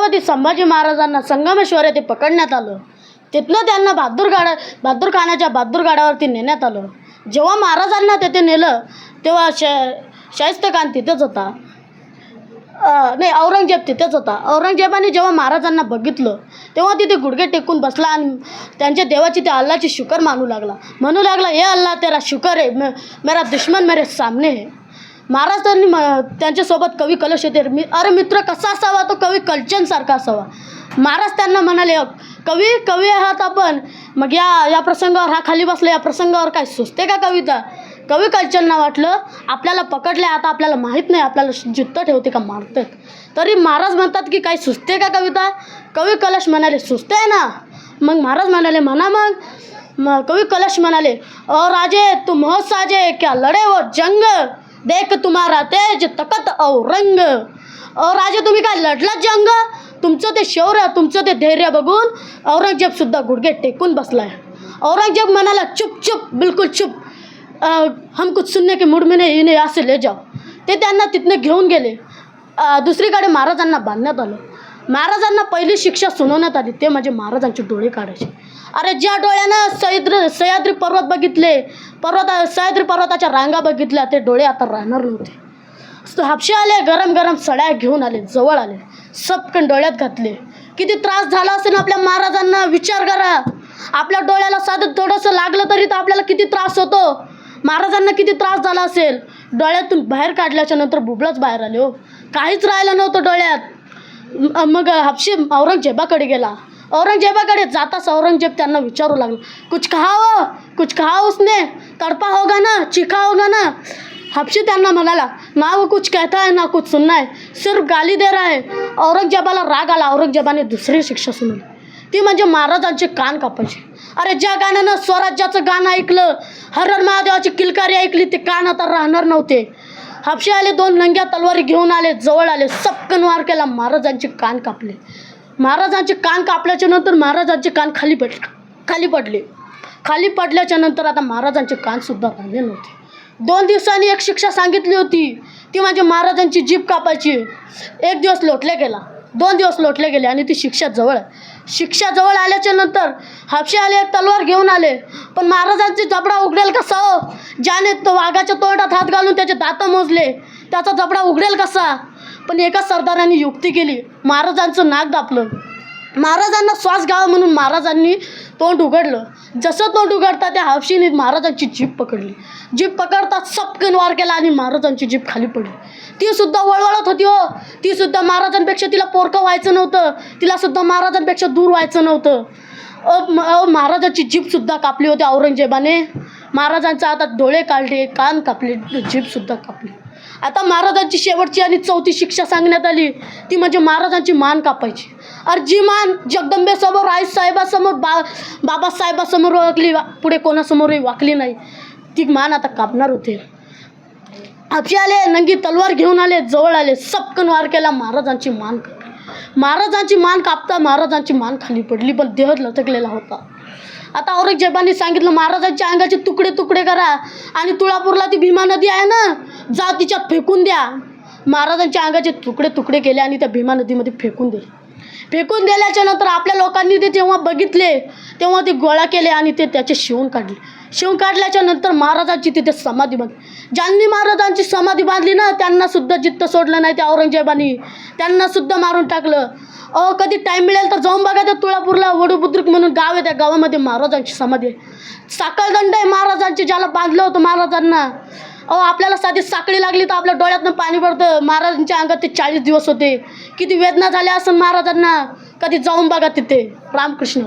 छत्रपती संभाजी महाराजांना संगमेश्वर येथे पकडण्यात आलं. तिथनं त्यांना बहादूरखानाच्या बहादूरगडावरती नेण्यात आलं. जेव्हा महाराजांना तेथे नेलं तेव्हा शाहिस्तेखान तिथेच होता. नाही, औरंगजेब तिथेच होता. औरंगजेबाने जेव्हा महाराजांना बघितलं तेव्हा तिथे गुडघे टेकून बसला आणि त्यांच्या देवाची त्या अल्लाची शुकर म्हणू लागला, हे अल्लाह तेरा शुकर है, मेरा दुश्मन मेरे सामने है. महाराजांनी त्यांच्यासोबत कवी कलश येते, अरे मित्र कसा असावा तो कवी कलचनसारखा असावा. महाराज त्यांना म्हणाले, कवी आहात आपण, मग या प्रसंगावर हा खाली बसला, या प्रसंगावर काय सुचते का कविता. कवी कलचनना वाटलं आपल्याला पकडले, आता आपल्याला माहीत नाही आपल्याला जिद्द ठेवते का मारतात. तरी महाराज म्हणतात की काही सुचते का कविता. कवी कलश म्हणाले सुचते आहे ना. मग महाराज म्हणाले म्हणा. मग कवी कलश म्हणाले, ओ राजे तुम हो साजे क्या लढे वो जंग, देख तुम्हारा तेज तकत औरंग. ओ राजे तुम्ही काय लढला जंग. तुमचं ते शौर्य, तुमचं ते धैर्य बघून औरंगजेबसुद्धा गुडघे टेकून बसला आहे. औरंगजेब म्हणाला चुप बिलकुल चुप, हम कुछ सुनने के मूड में नहीं, इन्हें यहाँ से ले जाओ. ते त्यांना तिथनं घेऊन गेले. दुसरीकडे महाराजांना बांधण्यात आलं. महाराजांना पहिली शिक्षा सुनावण्यात आली ते म्हणजे महाराजांचे डोळे काढायचे. अरे ज्या डोळ्यानं सह्याद्री पर्वत बघितले, सह्याद्री पर्वताच्या रांगा बघितल्या, ते डोळे आता राहणार नव्हते. हापशे आले, गरम सड्या घेऊन आले, जवळ आले, सबकन डोळ्यात घातले. किती त्रास झाला असेल आपल्या महाराजांना विचार करा. आपल्या डोळ्याला साधं थोडंसं लागलं तरी तर आपल्याला किती त्रास होतो. महाराजांना किती त्रास झाला असेल. डोळ्यातून बाहेर काढल्याच्या नंतर बुबळच बाहेर आले हो, काहीच राहिलं नव्हतं डोळ्यात. मग हापशी औरंगजेबाकडे गेला. औरंगजेबाकडे जाताच औरंगजेब त्यांना विचारू लागला, कुछ कहा उसने, तड़पा होगा ना, चिखा होगा ना. हापशी त्यांना म्हणाला, ना वो कुछ कहता है ना कुछ सुनना है, सिर्फ गाली दे रहा है. औरंगजेबाला राग आला. औरंगजेबाने दुसरी शिक्षा सुनावली, ती म्हणजे महाराजांचे कान कापायचे. अरे ज्या गाण्यानं स्वराज्याचं गाणं ऐकलं, हर हर महादेवाची किलकारी ऐकली, ते कान आता राहणार नव्हते. हापशे आले, 2 नंग्या तलवारी घेऊन आले, जवळ आले, सबकन वार केला, महाराजांचे कान कापले. महाराजांचे कान कापल्याच्या नंतर महाराजांचे कान खाली पडले. खाली पडल्याच्या नंतर आता महाराजांचे कानसुद्धा राहिले नव्हते. 2 दिवसांनी एक शिक्षा सांगितली होती, ती म्हणजे महाराजांची जीभ कापायची. 1 दिवस लोटले गेला, 2 दिवस लोटले गेले आणि ती शिक्षा जवळ आल्याच्या नंतर हापशे आले, एक तलवार घेऊन आले. पण महाराजांची जबडा उघडेल कसा हो. ज्याने तो वाघाच्या तोंडात हात घालून त्याचे दात मोजले, त्याचा जबडा उघडेल कसा. पण एका सरदारांनी युक्ती केली, महाराजांचं नाक दाबलं. महाराजांना श्वास घ्यावा म्हणून महाराजांनी तोंड उघडलं. जसं तोंड उघडता त्या हापशीने महाराजांची जीभ पकडली. जीभ पकडतात सबकन वार केला आणि महाराजांची जीभ खाली पडली. ती सुद्धा वळवळत होती हो. ती सुद्धा महाराजांपेक्षा, तिला पोरकं व्हायचं नव्हतं, तिला सुद्धा महाराजांपेक्षा दूर व्हायचं नव्हतं. महाराजांची जीभसुद्धा कापली होती औरंगजेबाने. महाराजांचा आता डोळे काढले, कान कापले, जीभसुद्धा कापली. आता महाराजांची शेवटची आणि 4थी शिक्षा सांगण्यात आली, ती म्हणजे महाराजांची मान कापायची. अरे जी मान जगदंबेसमोर, आईसाहेबासमोर, बाबासाहेबासमोर वाकली, पुढे कोणासमोरही वाकली नाही, ती मान आता कापणार होते. हापशे आले, नंगी तलवार घेऊन आले, जवळ आले, सबकन वार केला, महाराजांची मान कापली. महाराजांची मान कापता महाराजांची मान खाली पडली, पण देह लटकलेला होता. आता औरंगजेबाने सांगितलं, महाराजांच्या अंगाचे तुकडे करा आणि तुळापूरला ती भीमा नदी आहे ना, जा तिच्यात फेकून द्या. महाराजांच्या अंगाचे तुकडे केले आणि त्या भीमा नदीमध्ये फेकून दिल्याच्या नंतर आपल्या लोकांनी ते जेव्हा बघितले तेव्हा ते गोळा केले आणि ते त्याचे शिवून काढल्याच्या नंतर महाराजांची तिथे समाधी बांधली. ज्यांनी महाराजांची समाधी बांधली ना, त्यांना सुद्धा जिद्द सोडलं नाही त्या औरंगजेबानी, त्यांना सुद्धा मारून टाकलं. कधी टाईम मिळेल तर जाऊन बघा, त्या तुळापूरला वडूबुद्रुक म्हणून गाव आहे, त्या गावामध्ये महाराजांची समाधी आहे. साखळदंड आहे महाराजांची, ज्याला बांधलं होतं महाराजांना. आपल्याला साधी साखळी लागली तर आपल्या डोळ्यातनं पाणी पडतं. महाराजांच्या अंगात ते 40 दिवस होते. किती वेदना झाल्या असं महाराजांना. कधी जाऊन बघा तिथे. रामकृष्ण.